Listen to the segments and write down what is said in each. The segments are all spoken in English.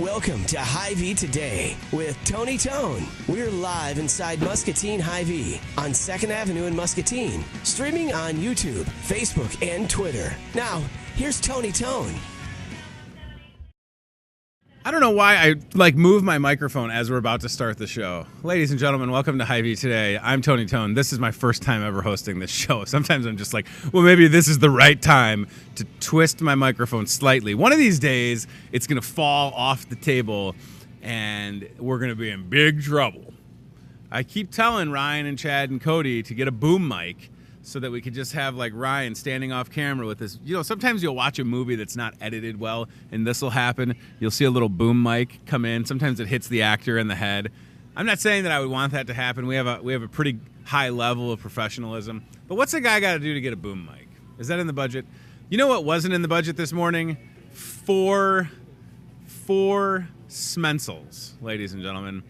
Welcome to Hy-Vee Today with Tony Tone. We're live inside Muscatine Hy-Vee on 2nd Avenue in Muscatine, streaming on YouTube, Facebook, and Twitter. Now, here's Tony Tone. I don't know why I move my microphone as we're about to start the show. Ladies and gentlemen, welcome to Hy-Vee Today. I'm Tony Tone. This is my first time ever hosting this show. Sometimes I'm just like, well, maybe this is the right time to twist my microphone slightly. One of these days, it's going to fall off the table, and we're going to be in big trouble. I keep telling Ryan and Chad and Cody to get a boom mic so that we could just have like Ryan standing off camera with this. You know, sometimes you'll watch a movie that's not edited well, and this will happen. You'll see a little boom mic come in. Sometimes it hits the actor in the head. I'm not saying that I would want that to happen. We have a pretty high level of professionalism. But what's a guy got to do to get a boom mic? Is that in the budget? You know what wasn't in the budget this morning? Four Smensels, ladies and gentlemen.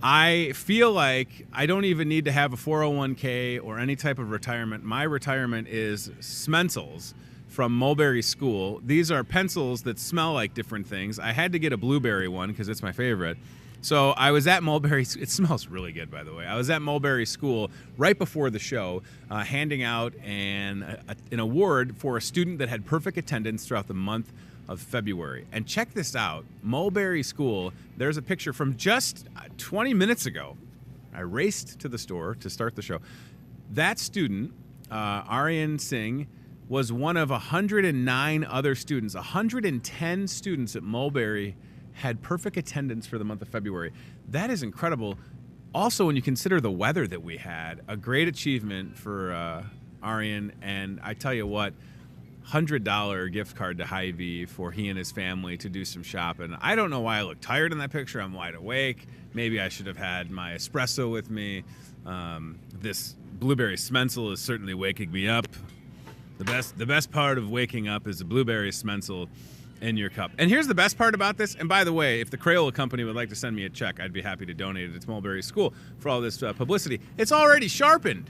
I feel like I don't even need to have a 401k or any type of retirement. My retirement is Smensels from Mulberry School. These are pencils that smell like different things. I had to get a blueberry one because it's my favorite. So I was at Mulberry. It smells really good, by the way. I was at Mulberry School right before the show, handing out an award for a student that had perfect attendance throughout the month of February. And check this out. Mulberry School, there's a picture from just 20 minutes ago. I raced to the store to start the show. That student, Aryan Singh, was one of 109 other students. 110 students at Mulberry had perfect attendance for the month of February. That is incredible. Also, when you consider the weather that we had, a great achievement for Aryan. And I tell you what, $100 gift card to Hy-Vee for he and his family to do some shopping. I don't know why I look tired in that picture. I'm wide awake. Maybe I should have had my espresso with me. This blueberry smensel is certainly waking me up. The best part of waking up is a blueberry smensel in your cup. And here's the best part about this. And by the way, if the Crayola Company would like to send me a check, I'd be happy to donate it to Mulberry School for all this publicity. It's already sharpened.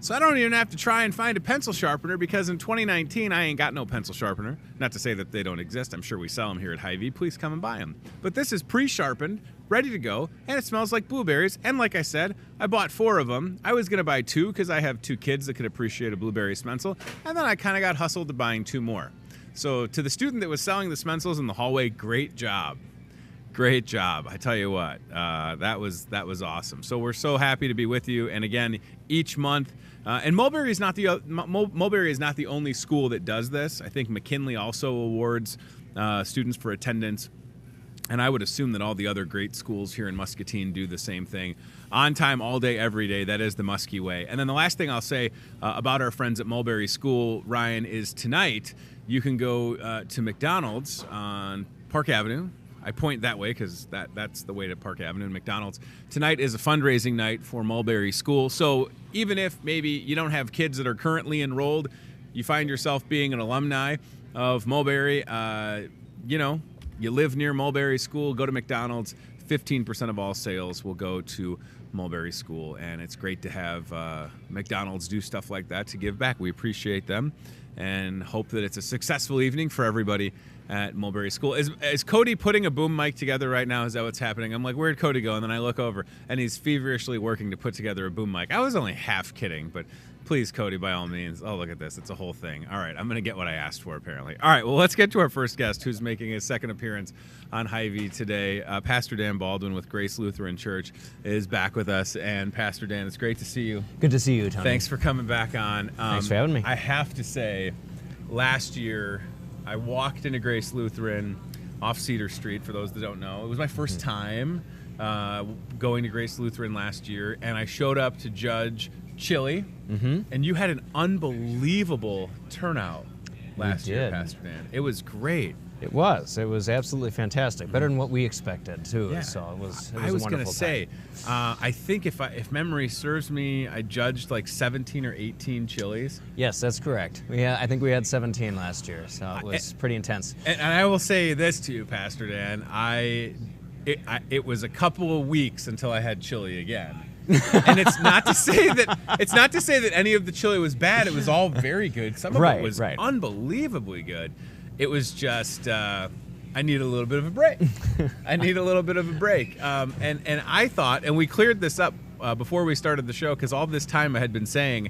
So I don't even have to try and find a pencil sharpener because in 2019, I ain't got no pencil sharpener. Not to say that they don't exist. I'm sure we sell them here at Hy-Vee. Please come and buy them. But this is pre-sharpened, ready to go, and it smells like blueberries. And like I said, I bought 4 of them. I was going to buy 2 because I have 2 kids that could appreciate a blueberry smensel. And then I kind of got hustled to buying 2 more. So to the student that was selling the smensels in the hallway, great job. Great job. I tell you what, that was awesome. So we're so happy to be with you. And again, each month, and Mulberry is not the only school that does this. I think McKinley also awards students for attendance. And I would assume that all the other great schools here in Muscatine do the same thing. On time, all day, every day. That is the Muskie way. And then the last thing I'll say about our friends at Mulberry School, Ryan, is tonight you can go to McDonald's on Park Avenue. I point that way because that's the way to Park Avenue and McDonald's. Tonight is a fundraising night for Mulberry School. So even if maybe you don't have kids that are currently enrolled, you find yourself being an alumni of Mulberry, you live near Mulberry School, go to McDonald's. 15% of all sales will go to Mulberry School. And it's great to have McDonald's do stuff like that to give back. We appreciate them and hope that it's a successful evening for everybody at Mulberry School. Is Cody putting a boom mic together right now? Is that what's happening? I'm like, where'd Cody go? And then I look over, and he's feverishly working to put together a boom mic. I was only half kidding, but please, Cody, by all means. Oh, look at this. It's a whole thing. All right, I'm going to get what I asked for, apparently. All right, well, let's get to our first guest, who's making his second appearance on Hy-Vee today. Pastor Dan Baldwin with Grace Lutheran Church is back with us. And Pastor Dan, it's great to see you. Good to see you, Tony. Thanks for coming back on. Thanks for having me. I have to say, last year, I walked into Grace Lutheran off Cedar Street, for those that don't know. It was my first time going to Grace Lutheran last year, and I showed up to judge chili, and you had an unbelievable turnout last year, Pastor Dan. It was great. It was absolutely fantastic. Better than what we expected, too. Yeah. So it was I was going to say, I think if memory serves me, I judged like 17 or 18 chilies. Yes, that's correct. I think we had 17 last year, so it was pretty intense. And I will say this to you, Pastor Dan. It was a couple of weeks until I had chili again. And it's not to say that any of the chili was bad. It was all very good. Some of it was unbelievably good. It was just I need a little bit of a break. I need a little bit of a break. And I thought, and we cleared this up before we started the show, because all this time I had been saying,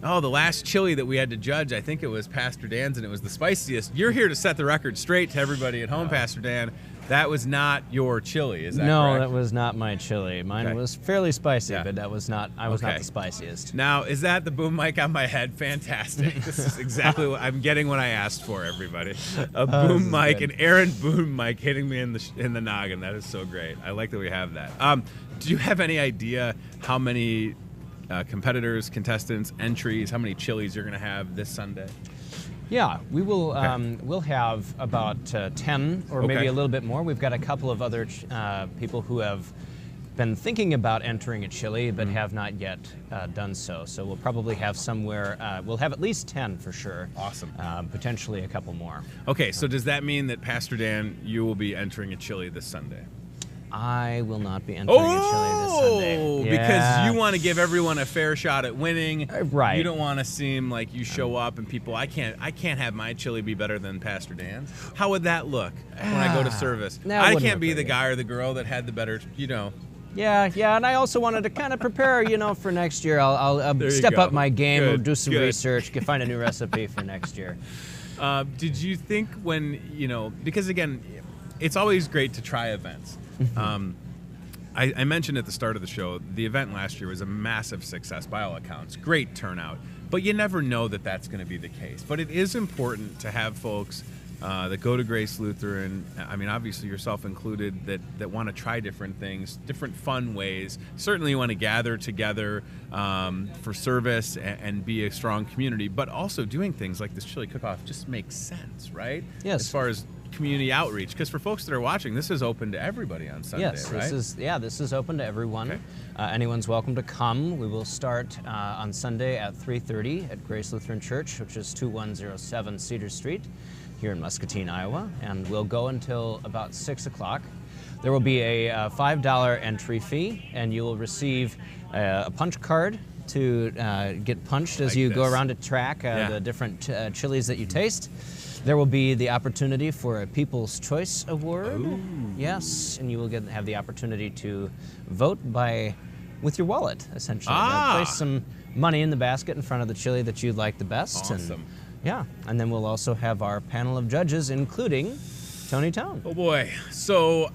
oh, the last chili that we had to judge, I think it was Pastor Dan's, and it was the spiciest. You're here to set the record straight to everybody at home, Pastor Dan. That was not your chili, is that correct? No, that was not my chili. Mine was fairly spicy, Yeah. but that was not. I was not the spiciest. Now, is that the boom mic on my head? Fantastic. This is exactly what I'm getting what I asked for, everybody. A boom mic, an Aaron boom mic hitting me in the noggin. That is so great. I like that we have that. Do you have any idea how many competitors, contestants, entries, how many chilies you're going to have this Sunday? Yeah, we will. We'll have about 10 or maybe a little bit more. We've got a couple of other people who have been thinking about entering a chili but have not yet done so. So we'll probably have somewhere. We'll have at least 10 for sure. Awesome. Potentially a couple more. Okay, so does that mean that Pastor Dan, you will be entering a chili this Sunday? I will not be entering a chili this Sunday. Oh, because you want to give everyone a fair shot at winning. Right. You don't want to seem like you show up and people, I can't have my chili be better than Pastor Dan's. How would that look when I go to service? I can't be the guy or the girl that had the better, Yeah, and I also wanted to kind of prepare, for next year. I'll step up my game, Good, we'll do some good. research, find a new recipe for next year. Did you think when, because again, it's always great to try events. I mentioned at the start of the show, the event last year was a massive success by all accounts. Great turnout. But you never know that that's going to be the case. But it is important to have folks that go to Grace Lutheran, I mean, obviously yourself included, that want to try different things, different fun ways. Certainly you want to gather together for service and be a strong community, but also doing things like this chili cook-off just makes sense, right? Yes. As far as community outreach, because for folks that are watching, this is open to everybody on Sunday, Yes, right? this is open to everyone. Okay. Anyone's welcome to come. We will start on Sunday at 3:30 at Grace Lutheran Church, which is 2107 Cedar Street here in Muscatine, Iowa, and we'll go until about 6 o'clock. There will be a $5 entry fee, and you will receive a punch card to get punched as you go around to track the different chilies that you taste. There will be the opportunity for a People's Choice Award. Ooh. Yes, and you will have the opportunity to vote with your wallet, essentially. Place some money in the basket in front of the chili that you like the best. Awesome. And then we'll also have our panel of judges, including Tony Tone. Oh boy, so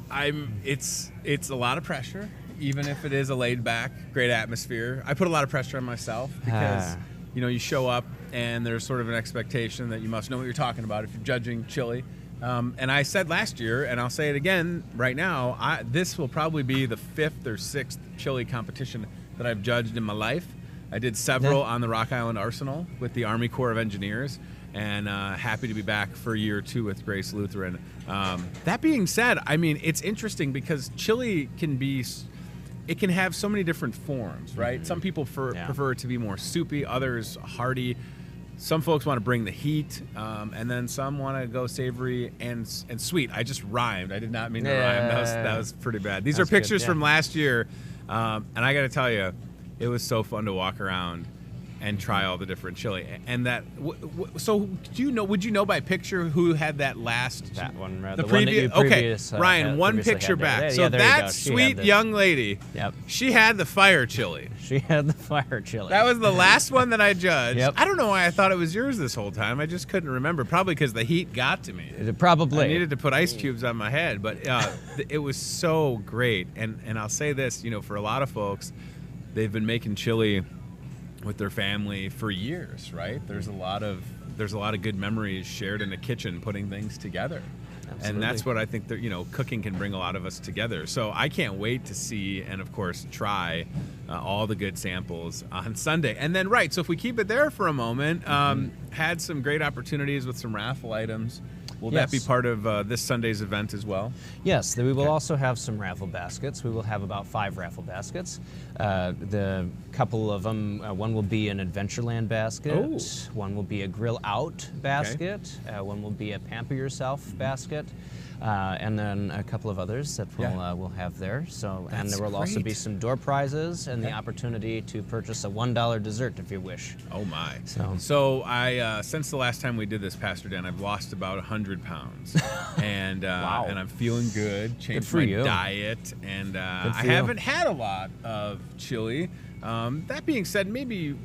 it's a lot of pressure, even if it is a laid back, great atmosphere. I put a lot of pressure on myself because you show up and there's sort of an expectation that you must know what you're talking about if you're judging chili. And I said last year, and I'll say it again right now, this will probably be the 5th or 6th chili competition that I've judged in my life. I did several on the Rock Island Arsenal with the Army Corps of Engineers, and happy to be back for year 2 with Grace Lutheran. That being said, I mean, it's interesting because chili it can have so many different forms, right? Mm-hmm. Some people prefer it to be more soupy, others hearty. Some folks want to bring the heat, and then some want to go savory and sweet. I just rhymed. I did not mean to rhyme. That was pretty bad. These are pictures from last year, and I got to tell you, it was so fun to walk around and try all the different chili. And that, so would you know by picture who had that last? That one, the one that you previous. Okay, Ryan, one picture back. So that sweet young lady, she had the fire chili. She had the fire chili. That was the last one that I judged. Yep. I don't know why I thought it was yours this whole time. I just couldn't remember. Probably because the heat got to me. Probably. I needed to put ice cubes on my head. But it was so great. And I'll say this, for a lot of folks, they've been making chili with their family for years, right? There's a lot of good memories shared in the kitchen putting things together. Absolutely. And that's what I think that cooking can bring a lot of us together. So I can't wait to see and of course try all the good samples on Sunday. And then so if we keep it there for a moment, had some great opportunities with some raffle items. Will that be part of this Sunday's event as well? Yes, we will also have some raffle baskets. We will have about 5 raffle baskets. The couple of them, one will be an Adventureland basket, one will be a Grill Out basket, one will be a Pamper Yourself basket. and then a couple of others that we'll have there. So, and there will also be some door prizes and the opportunity to purchase a $1 dessert if you wish. Oh my! So I since the last time we did this, Pastor Dan, I've lost about 100 pounds, and Wow. and I'm feeling good. Changed my diet, and I haven't had a lot of chili. That being said, maybe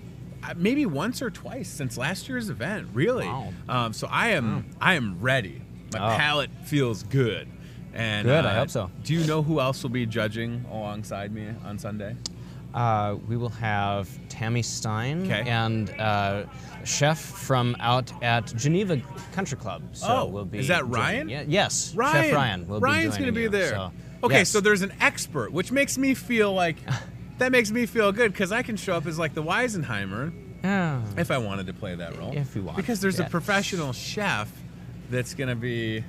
once or twice since last year's event. Really. Wow. So I am ready. My palate feels good. And good, I hope so. Do you know who else will be judging alongside me on Sunday? We will have Tammy Stein and a chef from out at Geneva Country Club. So we'll be. Is that Ryan? Yes, Ryan. Chef Ryan will Ryan's be joining going to be there. So, okay, yes. so there's an expert, which makes me feel like that makes me feel good because I can show up as like the Weisenheimer if I wanted to play that role. If you want. Because there's a professional chef that's going to be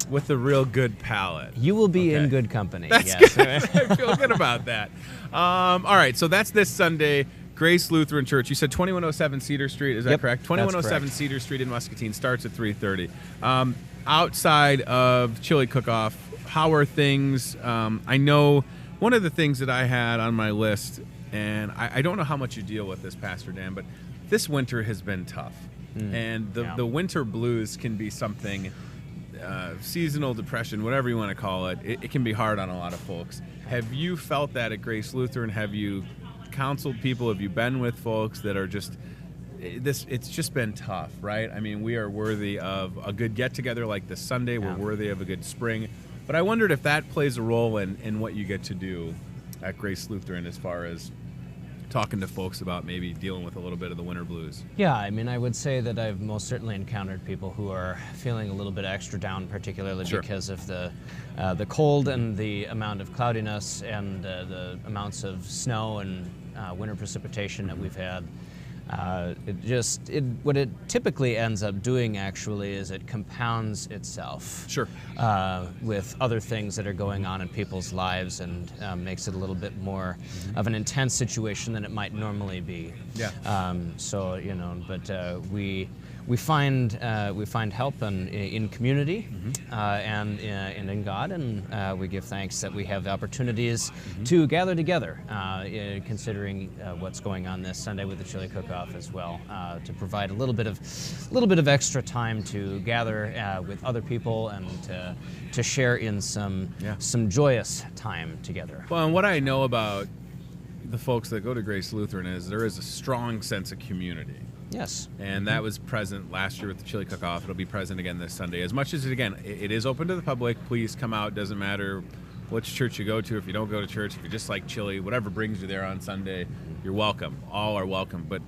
with a real good palate. You will be in good company. That's yes. good. I feel good about that. All right, so that's this Sunday. Grace Lutheran Church. You said 2107 Cedar Street. Is that correct? 2107 Cedar Street in Muscatine starts at 3:30. Outside of Chili Cook-Off, how are things? I know one of the things that I had on my list, and I don't know how much you deal with this, Pastor Dan, but this winter has been tough. And the winter blues can be something, seasonal depression, whatever you want to call it. It can be hard on a lot of folks. Have you felt that at Grace Lutheran? Have you counseled people? Have you been with folks that are just it's just been tough, right? I mean, we are worthy of a good get-together like this Sunday. We're worthy of a good spring. But I wondered if that plays a role in what you get to do at Grace Lutheran as far as talking to folks about maybe dealing with a little bit of the winter blues. Yeah, I mean, I would say that I've most certainly encountered people who are feeling a little bit extra down, particularly because of the cold and the amount of cloudiness and the amounts of snow and winter precipitation that we've had. What it typically ends up doing actually is it compounds itself with other things that are going on in people's lives and makes it a little bit more of an intense situation than it might normally be. So, you know, but we find help in community and in God, and we give thanks that we have the opportunities to gather together, considering what's going on this Sunday with the Chili Cook-Off as well, to provide a little bit of extra time to gather with other people and to share in some joyous time together. Well, and what I know about the folks that go to Grace Lutheran is there is a strong sense of community. Yes. And that was present last year with the Chili Cook-Off. It'll be present again this Sunday. As much as, it is open to the public, please come out. Doesn't matter which church you go to. If you don't go to church, if you just like chili, whatever brings you there on Sunday, you're welcome. All are welcome. But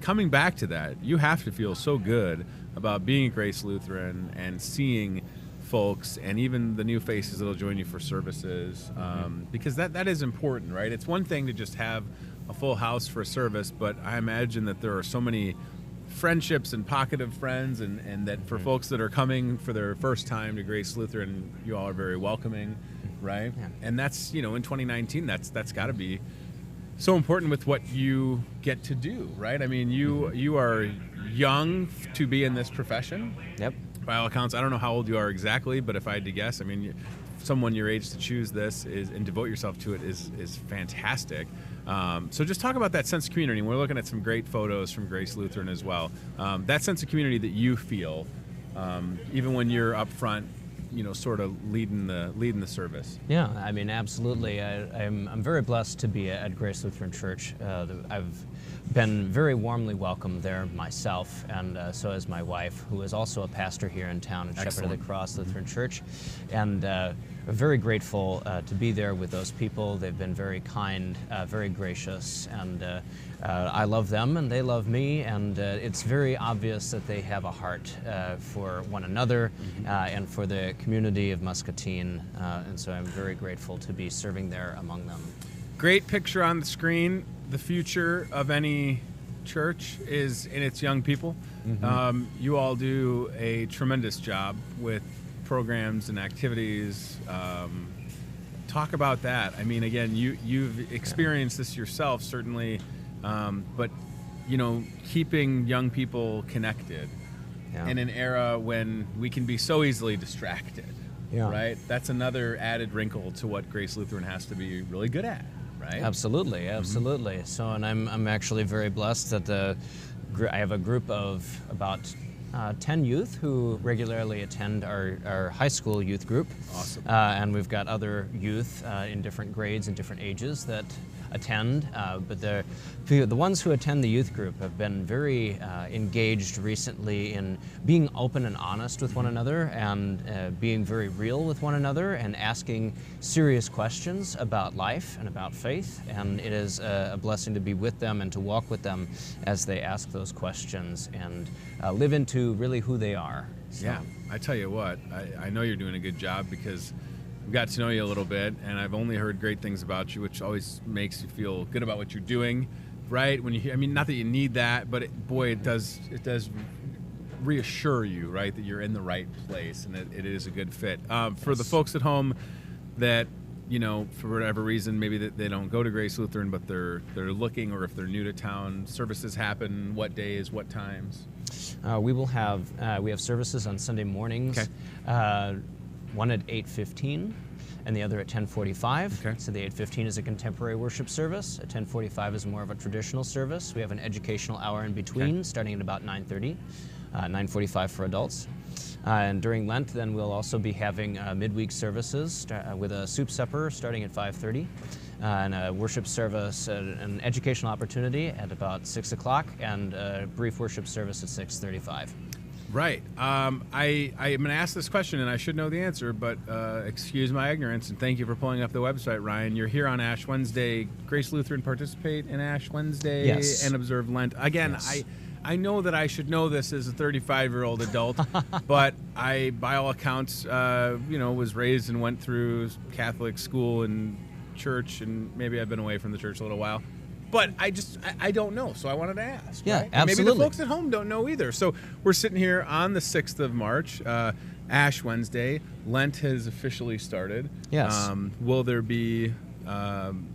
coming back to that, you have to feel so good about being at Grace Lutheran and seeing folks and even the new faces that'll join you for services, because that is important, right? It's one thing to just have a full house for a service, but I imagine that there are so many friendships and pocket of friends, and that for folks that are coming for their first time to Grace Lutheran, you all are very welcoming, right? And that's, in 2019, that's got to be so important with what you get to do, right? I mean, you are young to be in this profession. Yep. By all accounts, I don't know how old you are exactly, but if I had to guess, I mean, someone your age to choose this and devote yourself to it is fantastic. So just talk about that sense of community. We're looking at some great photos from Grace Lutheran as well. That sense of community that you feel, even when you're up front, sort of leading the service. Yeah, I mean, absolutely. I'm very blessed to be at Grace Lutheran Church. I've been very warmly welcomed there myself, and so has my wife, who is also a pastor here in town at Shepherd of the Cross Lutheran Church. And very grateful to be there with those people. They've been very kind, very gracious, and I love them and they love me, and it's very obvious that they have a heart for one another and for the community of Muscatine, and so I'm very grateful to be serving there among them. Great picture on the screen. The future of any church is in its young people. You all do a tremendous job with programs and activities. Talk about that. I mean, again, you've experienced this yourself, certainly, but keeping young people connected in an era when we can be so easily distracted. Yeah. right? That's another added wrinkle to what Grace Lutheran has to be really good at, right? Absolutely, absolutely. So, and I'm actually very blessed that I have a group of about 10 youth who regularly attend our high school youth group. Awesome. And we've got other youth in different grades and different ages that attend, but the ones who attend the youth group have been very engaged recently in being open and honest with one another, and being very real with one another, and asking serious questions about life and about faith. And it is a blessing to be with them and to walk with them as they ask those questions and live into really who they are. So. Yeah, I tell you what, I know you're doing a good job because I've got to know you a little bit, and I've only heard great things about you, which always makes you feel good about what you're doing, right? When you, I mean, not that you need that, but it does reassure you, right, that you're in the right place and that it is a good fit. For the folks at home that, you know, for whatever reason, maybe that they don't go to Grace Lutheran, but they're looking, or if they're new to town, services happen what days, what times? We have services on Sunday mornings. Okay. One at 8:15 and the other at 10:45. Okay. So the 8:15 is a contemporary worship service. At 10:45 is more of a traditional service. We have an educational hour in between, starting at about 9:30, 9:45 for adults. And during Lent, then we'll also be having midweek services with a soup supper starting at 5:30, and a worship service, an educational opportunity at about 6 o'clock, and a brief worship service at 6:35. Right. I am going to ask this question, and I should know the answer, but excuse my ignorance, and thank you for pulling up the website, Ryan. You're here on Ash Wednesday. Grace Lutheran participate in Ash Wednesday and observe Lent. Again, Yes. I know that I should know this as a 35-year-old adult, but I, by all accounts, was raised and went through Catholic school and church, and maybe I've been away from the church a little while. But I don't know, so I wanted to ask. Yeah, right? absolutely. Maybe the folks at home don't know either. So we're sitting here on the 6th of March, Ash Wednesday. Lent has officially started. Yes. Will there be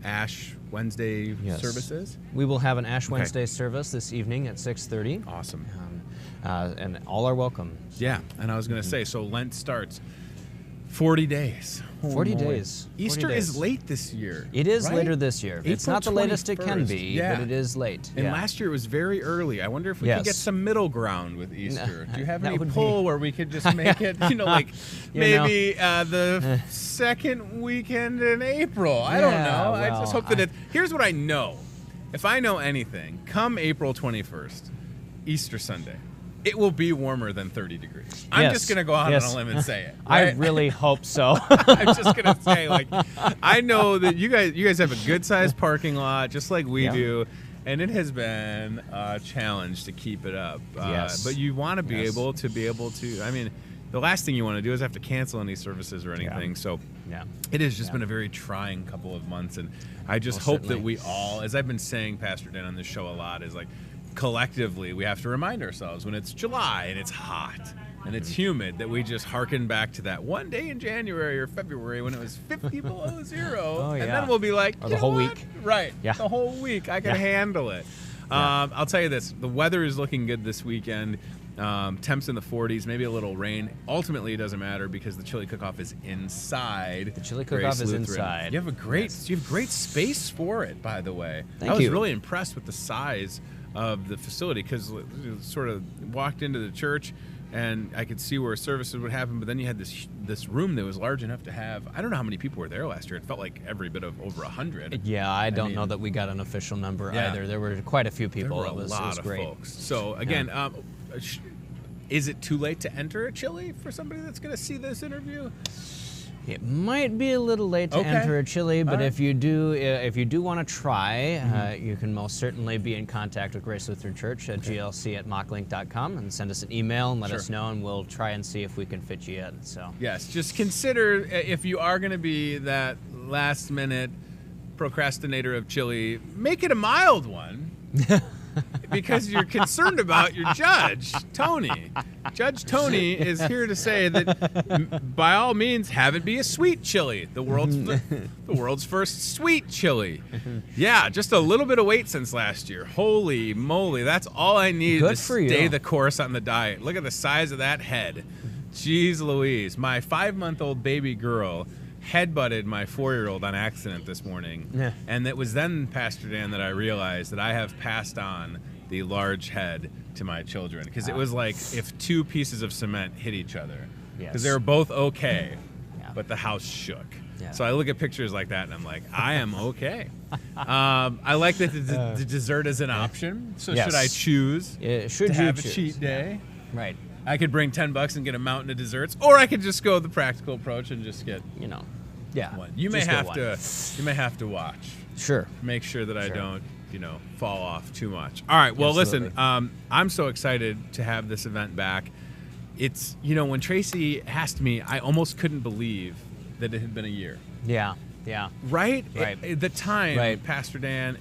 Ash Wednesday Yes. services? We will have an Ash Wednesday service this evening at 6:30. Awesome. And all are welcome. Yeah, and I was going to say, so Lent starts 40 days. 40 days. Easter 40 days. is late this year. It is right? later this year. It's April not the latest it can 21st. be, Yeah. but it is late. And Yeah. last year it was very early. I wonder if we could get Yes. some middle ground with Easter. Do you have That any would pull be- where we could just make it, like You know. maybe the second weekend in April? I don't Yeah, know. I well, just hope that here's what I know. If I know anything, come April 21st, Easter Sunday, it will be warmer than 30 degrees. I'm Yes. just going to go out Yes. on a limb and say it. I right? really hope so. I'm just gonna say, like, I know that you guys have a good sized parking lot, just like we Yeah. do, and it has been a challenge to keep it up. Yes. But you want to be Yes. able to. I mean, the last thing you want to do is have to cancel any services or anything. So Yeah. it has just Yeah. been a very trying couple of months, and I just Most hope that certainly. we all, as I've been saying, Pastor Dan, on this show a lot, is like collectively we have to remind ourselves when it's July and it's hot and it's humid that we just harken back to that one day in January or February when it was 50 below zero, Oh, and yeah. then we'll be like, Or you the whole know what? week. Right? Yeah. The whole week I can Yeah. handle it. I'll tell you this: the weather is looking good this weekend. Temps in the 40s, maybe a little rain. Ultimately, it doesn't matter because the chili cook-off is inside. The chili Grace cook-off is Lutheran. inside. You have great space for it, by the way. Thank I was you. really impressed with the size of the facility because sort of walked into the church and I could see where services would happen, but then you had this room that was large enough to have, I don't know how many people were there last year. It felt like every bit of over 100. Yeah, I don't know mean- that we got an official number Yeah. either. There were quite a few There people. were a It was lot of great. folks. So again, is it too late to enter a chili for somebody that's going to see this interview? It might be a little late to Okay. enter a chili, but All right. if you do want to try, you can most certainly be in contact with Grace Lutheran Church at glc@mocklink.com and send us an email and let Sure. us know, and we'll try and see if we can fit you in. So Yes, just consider if you are going to be that last minute procrastinator of chili, make it a mild one. Because you're concerned about your judge, Tony. Judge Tony is here to say that, by all means, have it be a sweet chili. The world's first sweet chili. Yeah, just a little bit of weight since last year. Holy moly, that's all I needed Good to for stay you. the course on the diet. Look at the size of that head. Jeez Louise. My 5-month-old baby girl headbutted my 4-year-old on accident this morning. Yeah. And it was then, Pastor Dan, that I realized that I have passed on the large head to my children. Because it was like if 2 pieces of cement hit each other. Because Yes. they were both okay, Yeah. but the house shook. Yeah. So I look at pictures like that and I'm like, I am okay. I like that the dessert is an option. So Yes. should I choose Should to you have a choose? cheat day? Right. I could bring $10 and get a mountain of desserts, or I could just go the practical approach and just get You know. Yeah. one. You may just get have one. to. You may have to watch. Sure. Make sure that I Sure. don't, fall off too much. All right. Well, listen. Absolutely. I'm so excited to have this event back. It's when Tracy asked me, I almost couldn't believe that it had been a year. Yeah. Yeah. Right. Right. The time, Right. Pastor Dan.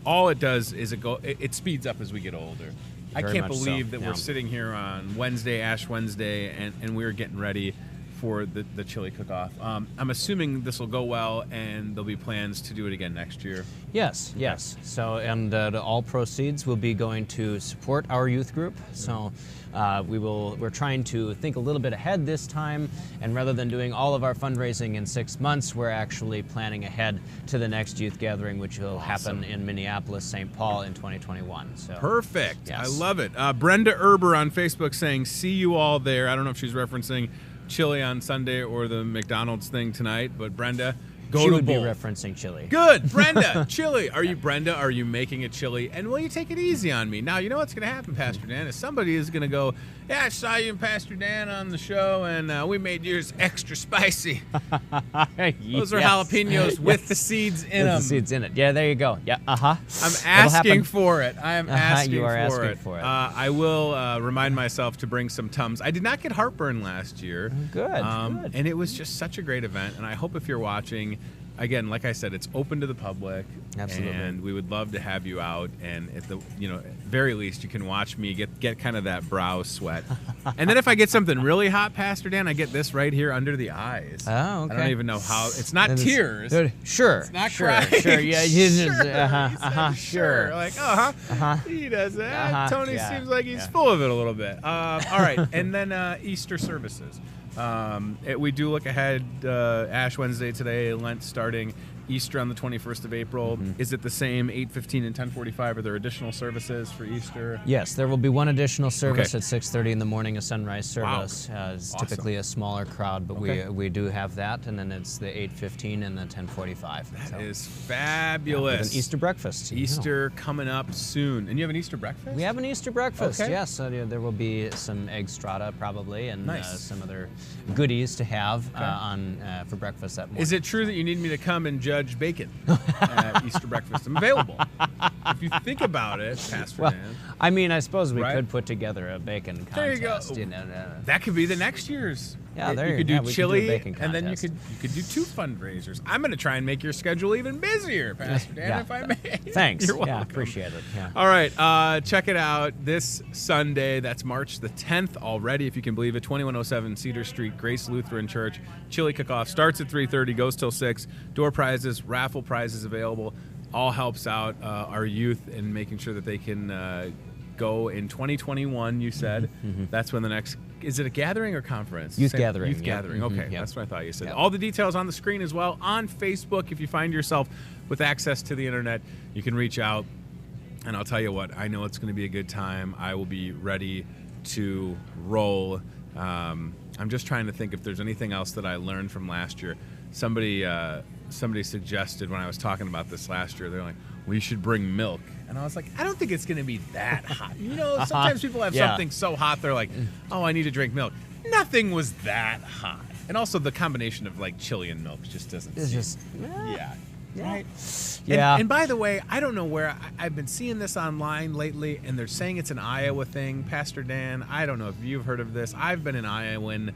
All it does is it speeds up as we get older. I Very can't much so, believe that yeah. we're sitting here on Wednesday, Ash Wednesday, and we're getting ready for the chili cook-off. I'm assuming this will go well, and there'll be plans to do it again next year. Yes, yes. So, and all proceeds will be going to support our youth group. So, we're trying to think a little bit ahead this time, and rather than doing all of our fundraising in 6 months, we're actually planning ahead to the next youth gathering, which will happen in Minneapolis, St. Paul in 2021. So, Perfect. Yes. I love it. Brenda Erber on Facebook saying, see you all there. I don't know if she's referencing chili on Sunday or the McDonald's thing tonight, but Brenda, go she to would be bowl. referencing chili. Good, Brenda. Chili. Are you Brenda? Are you making a chili? And will you take it easy on me? Now you know what's going to happen, Pastor Dan. Is somebody is going to go, yeah, I saw you and Pastor Dan on the show, and we made yours extra spicy. Those are jalapenos with the seeds in them. The seeds in it. Yeah, there you go. Yeah. I'm asking happen. for it. I am asking You are for asking it. for it. I will remind myself to bring some Tums. I did not get heartburn last year. Good, good. And it was just such a great event. And I hope if you're watching, again, like I said, it's open to the public. Absolutely. And we would love to have you out. And at the very least, you can watch me get kind of that brow sweat. And then if I get something really hot, Pastor Dan, I get this right here under the eyes. Oh, okay. I don't even know how. It's not Then tears. Sure. It's not sure, crying. Sure. Yeah. Sure. Sure. Like, he does that. Tony Yeah. seems like he's Yeah. full of it a little bit. All right, and then Easter services. We do look ahead. Ash Wednesday today, Lent starting. Easter on the 21st of April. Mm-hmm. Is it the same 8:15 and 10:45? Are there additional services for Easter? Yes, there will be one additional service Okay. at 6:30 in the morning, a sunrise service. It's Awesome. typically a smaller crowd, but Okay. we do have that, and then it's the 8:15 and the 10:45. That is With fabulous. an Easter breakfast. Easter coming up soon. And you have an Easter breakfast? We have an Easter breakfast, Okay. yes. So there will be some egg strata probably, and Nice. some other goodies to have for breakfast that morning. Is it true that you need me to come and judge bacon at Easter breakfast? I'm available. If you think about it, Pastor Well, Dan, I mean, I suppose we Right? could put together a bacon contest. There you go. know. that could be the next year's. Yeah, there you you could go. do Yeah, we could do a chili, bacon and then you contest. could do 2 fundraisers. I'm going to try and make your schedule even busier, Pastor Dan, Yeah. if I may. Thanks. You're welcome. Yeah, appreciate it. Yeah. All right, check it out this Sunday. That's March the 10th already, if you can believe it. 2107 Cedar Street, Grace Lutheran Church. Chili cook-off starts at 3:30, goes till 6. Door prizes, raffle prizes available. All helps out our youth in making sure that they can go in 2021. You said that's when the next. Is it a gathering or conference? Youth gathering, Youth yeah. gathering. Mhm, Okay, yep. that's what I thought you said. Yep. All the details on the screen as well on Facebook. If you find yourself with access to the internet, you can reach out. And I'll tell you what, I know it's going to be a good time. I will be ready to roll. I'm just trying to think if there's anything else that I learned from last year. Somebody suggested when I was talking about this last year, they're like, we should bring milk. And I was like, I don't think it's going to be that hot. Sometimes people have Yeah. something so hot, they're like, oh, I need to drink milk. Nothing was that hot. And also the combination of like chili and milk just doesn't It's seem- just yeah. Right? Yeah. And by the way, I don't know where I've been seeing this online lately, and they're saying it's an Iowa thing. Pastor Dan, I don't know if you've heard of this. I've been an Iowan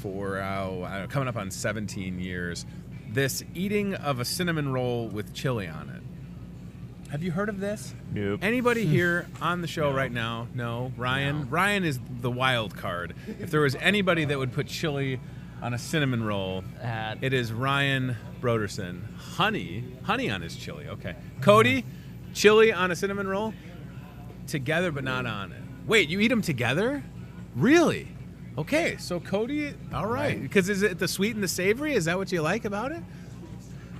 for I don't know, coming up on 17 years. This eating of a cinnamon roll with chili on it. Have you heard of this? Nope. Anybody here on the show right now? No. Ryan? No. Ryan is the wild card. If there was anybody that would put chili on a cinnamon roll, it is Ryan Broderson. Honey on his chili. Okay. Cody, chili on a cinnamon roll? Together but not on it. Wait, you eat them together? Really? Okay, so Cody, all right. Because is it the sweet and the savory? Is that what you like about it?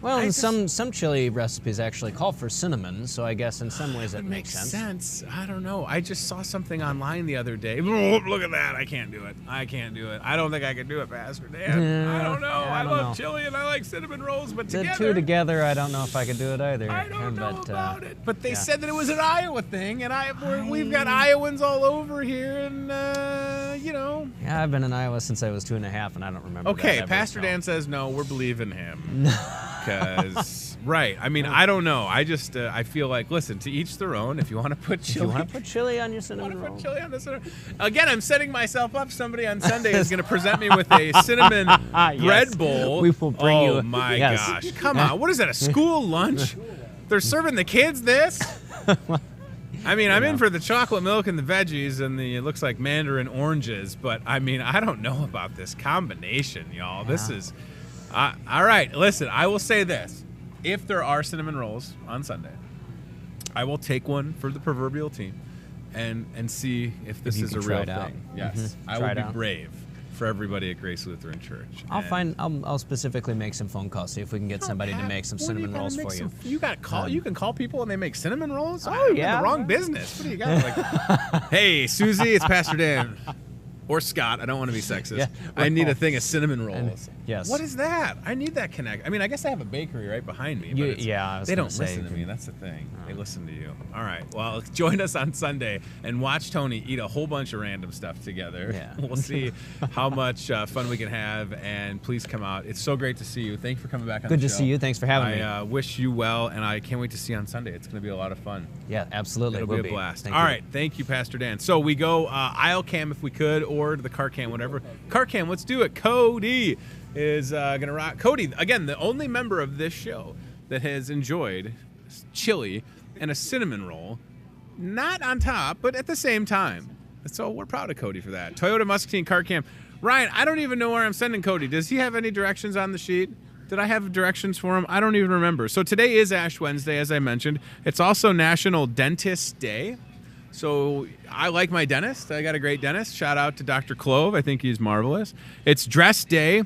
Well, and some chili recipes actually call for cinnamon, so I guess in some ways it makes sense. I don't know. I just saw something online the other day. Oh, look at that. I can't do it. I don't think I could do it, Pastor Dan. I don't know. I love chili and I like cinnamon rolls, but the together... two together, I don't know if I could do it either. I don't know about it. But they said that it was an Iowa thing, and we've got Iowans all over here, and, you know... Yeah, I've been in Iowa since I was 2.5, and I don't remember Okay, that ever, Pastor Dan says no. We're believing him. Because, right, I mean, I don't know. I just, I feel like, listen, to each their own. If you want to put chili... If you want to put chili on your cinnamon roll. Put chili on the cinnamon. Again, I'm setting myself up. Somebody on Sunday is going to present me with a cinnamon bread bowl. We will bring you... Oh, my gosh. Come on. What is that, a school lunch? They're serving the kids this? I mean, I'm in for the chocolate milk and the veggies and it looks like mandarin oranges, but, I mean, I don't know about this combination, y'all. This is... all right, listen, I will say this. If there are cinnamon rolls on Sunday, I will take one for the proverbial team and see if this is a real thing. Yes, I will be brave for everybody at Grace Lutheran Church. I'll specifically make some phone calls, see if we can get somebody to make some cinnamon rolls for you. You can call people and they make cinnamon rolls? Oh, yeah. In the wrong business. What do you got? Like, hey, Susie, it's Pastor Dan. Or Scott, I don't want to be sexist. Yeah, I need a thing of cinnamon rolls. Yes. What is that? I need that connect. I mean, I guess I have a bakery right behind me. But they don't listen to me. That's the thing. They listen to you. All right. Well, join us on Sunday and watch Tony eat a whole bunch of random stuff together. Yeah. We'll see how much fun we can have. And please come out. It's so great to see you. Thank you for coming back on the show. Good to see you. Thanks for having me. I wish you well, and I can't wait to see you on Sunday. It's going to be a lot of fun. Yeah, absolutely. It'll be a blast. All right. Thank you, Pastor Dan. So we go aisle cam if we could, or to the car cam, whatever. Car cam, let's do it. Cody is going to rock. Cody, again, the only member of this show that has enjoyed chili and a cinnamon roll, not on top, but at the same time. So we're proud of Cody for that. Toyota Muscatine car cam. Ryan, I don't even know where I'm sending Cody. Does he have any directions on the sheet? Did I have directions for him? I don't even remember. So today is Ash Wednesday, as I mentioned. It's also National Dentist Day. So I like my dentist. I got a great dentist. Shout out to Dr. Clove. I think he's marvelous. It's Dress Day.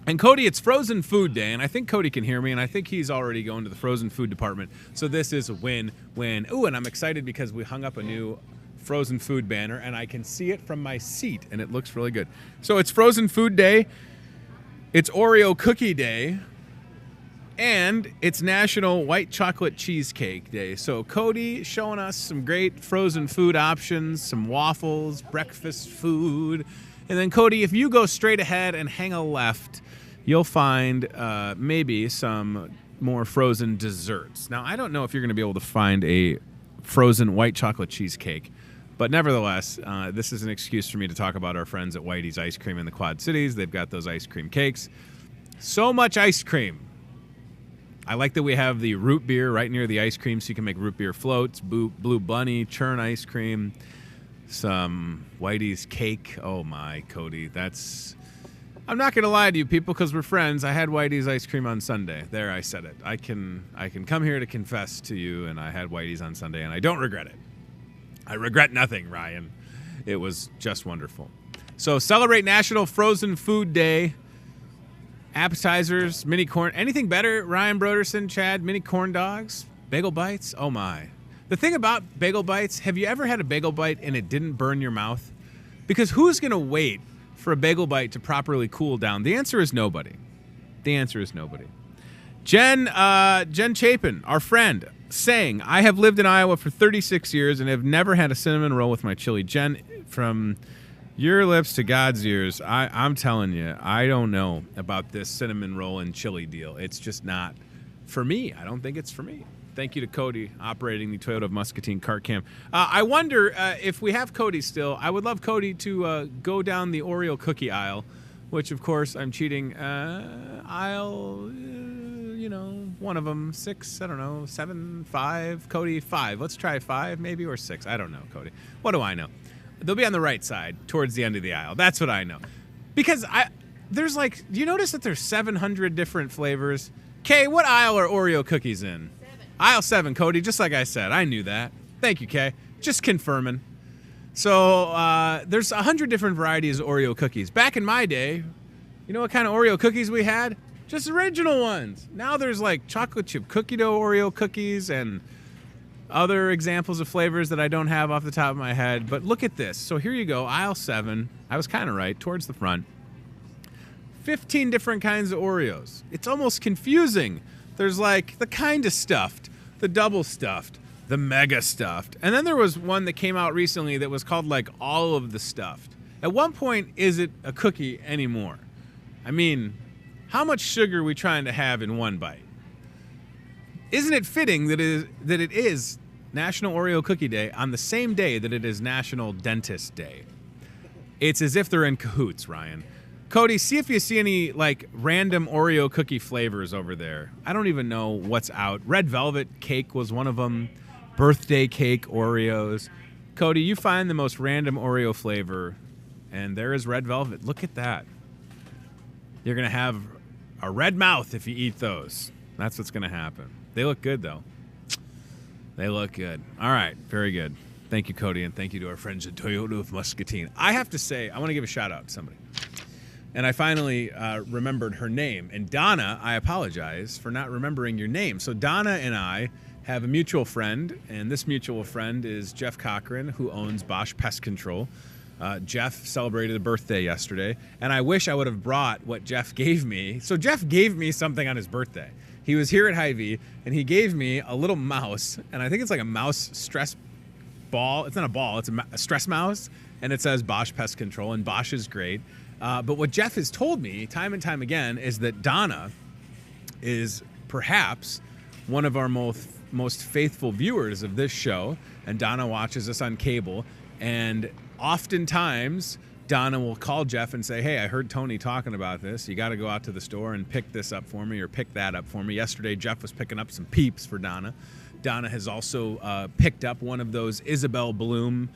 And Cody, it's Frozen Food Day. And I think Cody can hear me. And I think he's already going to the frozen food department. So this is a win-win. Ooh, and I'm excited because we hung up a new frozen food banner. And I can see it from my seat. And it looks really good. So it's Frozen Food Day. It's Oreo Cookie Day. And it's National White Chocolate Cheesecake Day. So Cody showing us some great frozen food options, some waffles, breakfast food. And then Cody, if you go straight ahead and hang a left, you'll find maybe some more frozen desserts. Now, I don't know if you're going to be able to find a frozen white chocolate cheesecake. But nevertheless, this is an excuse for me to talk about our friends at Whitey's Ice Cream in the Quad Cities. They've got those ice cream cakes. So much ice cream. I like that we have the root beer right near the ice cream so you can make root beer floats, Blue Bunny, churn ice cream, some Whitey's cake. Oh, my, Cody. I'm not going to lie to you people because we're friends. I had Whitey's ice cream on Sunday. There, I said it. I can come here to confess to you, and I had Whitey's on Sunday, and I don't regret it. I regret nothing, Ryan. It was just wonderful. So celebrate National Frozen Food Day. Appetizers, mini corn. Anything better, Ryan Broderson, Chad? Mini corn dogs? Bagel bites? Oh, my. The thing about bagel bites, have you ever had a bagel bite and it didn't burn your mouth? Because who's going to wait for a bagel bite to properly cool down? The answer is nobody. The answer is nobody. Jen Chapin, our friend, saying, I have lived in Iowa for 36 years and have never had a cinnamon roll with my chili. Jen, from your lips to God's ears, I'm telling you, I don't know about this cinnamon roll and chili deal. It's just not for me. I don't think it's for me. Thank you to Cody operating the Toyota Muscatine cart cam. I wonder if we have Cody still. I would love Cody to go down the Oreo cookie aisle, which, of course, I'm cheating. Aisle, one of them, 6, I don't know, 7, 5. Cody, 5. Let's try 5 maybe, or 6. I don't know, Cody. What do I know? They'll be on the right side towards the end of the aisle. That's what I know. Because there's do you notice that there's 700 different flavors? Kay, what aisle are Oreo cookies in? 7. Aisle 7, Cody, just like I said. I knew that. Thank you, Kay. Just confirming. So there's 100 different varieties of Oreo cookies. Back in my day, you know what kind of Oreo cookies we had? Just original ones. Now there's like chocolate chip cookie dough Oreo cookies and other examples of flavors that I don't have off the top of my head. But look at this. So here you go, aisle 7. I was kind of right, towards the front. 15 different kinds of Oreos. It's almost confusing. There's like the kind of stuffed, the double stuffed, the mega stuffed. And then there was one that came out recently that was called like all of the stuffed. At one point, is it a cookie anymore? I mean, how much sugar are we trying to have in one bite? Isn't it fitting that it is National Oreo Cookie Day on the same day that it is National Dentist Day? It's as if they're in cahoots, Ryan. Cody, see if you see any like random Oreo cookie flavors over there. I don't even know what's out. Red velvet cake was one of them. Birthday cake Oreos. Cody, you find the most random Oreo flavor, and there is red velvet. Look at that. You're going to have a red mouth if you eat those. That's what's going to happen. They look good, though. They look good. All right, very good. Thank you, Cody, and thank you to our friends at Toyota of Muscatine. I have to say, I want to give a shout-out to somebody. And I finally remembered her name. And Donna, I apologize for not remembering your name. So Donna and I have a mutual friend, and this mutual friend is Jeff Cochran, who owns Bosch Pest Control. Jeff celebrated a birthday yesterday, and I wish I would have brought what Jeff gave me. So Jeff gave me something on his birthday. He was here at Hy-Vee, and he gave me a little mouse, and I think it's like a mouse stress ball. It's not a ball, it's a stress mouse, and it says Bosch Pest Control, and Bosch is great. But what Jeff has told me time and time again is that Donna is perhaps one of our most faithful viewers of this show, and Donna watches us on cable, and oftentimes Donna will call Jeff and say, hey, I heard Tony talking about this. You got to go out to the store and pick this up for me or pick that up for me. Yesterday, Jeff was picking up some Peeps for Donna. Donna has also picked up one of those Isabel Bloom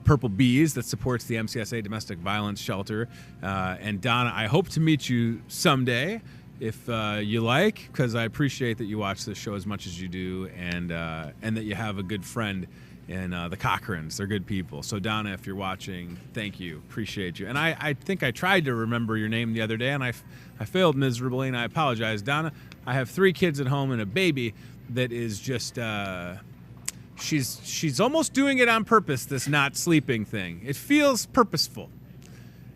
Purple Bees that supports the MCSA Domestic Violence Shelter. And Donna, I hope to meet you someday if you like, because I appreciate that you watch this show as much as you do, and that you have a good friend in the Cochrans. They're good people. So Donna, if you're watching, thank you. Appreciate you. And I think I tried to remember your name the other day, and I failed miserably, and I apologize. Donna, I have 3 kids at home and a baby that is just... She's almost doing it on purpose, this not sleeping thing. It feels purposeful.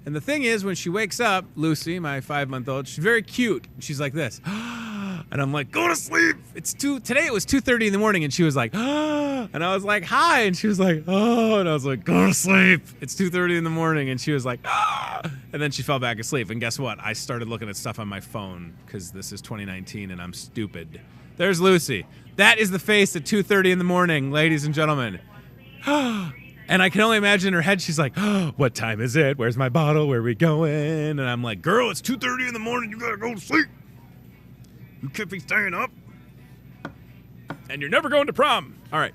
And the thing is, when she wakes up, Lucy, my 5-month-old, she's very cute. She's like this. And I'm like, go to sleep. Today it was 2:30 in the morning, and she was like, and I was like, hi. And she was like, oh. And I was like, go to sleep. It's 2:30 in the morning. And she was like, and then she fell back asleep. And guess what? I started looking at stuff on my phone because this is 2019 and I'm stupid. There's Lucy. That is the face at 2:30 in the morning, ladies and gentlemen. And I can only imagine in her head, she's like, what time is it? Where's my bottle? Where are we going? And I'm like, girl, it's 2:30 in the morning. You got to go to sleep. You can't be staying up. And you're never going to prom. All right.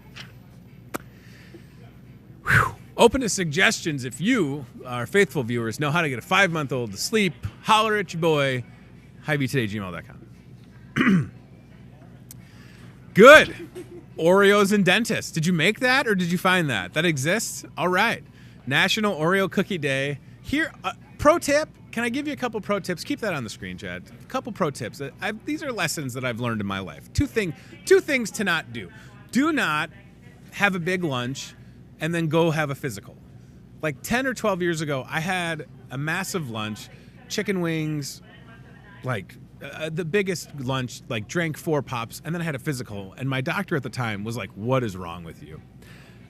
Whew. Open to suggestions if you, our faithful viewers, know how to get a 5-month-old to sleep. Holler at your boy, Hy-Vee Good. Oreos and dentists. Did you make that or did you find that? That exists? All right. National Oreo Cookie Day. Here, pro tip. Can I give you a couple pro tips? Keep that on the screen, Chad. A couple pro tips. These are lessons that I've learned in my life. Two things to not do. Do not have a big lunch and then go have a physical. Like 10 or 12 years ago, I had a massive lunch, chicken wings, like the biggest lunch, like drank 4 pops, and then I had a physical. And my doctor at the time was like, what is wrong with you?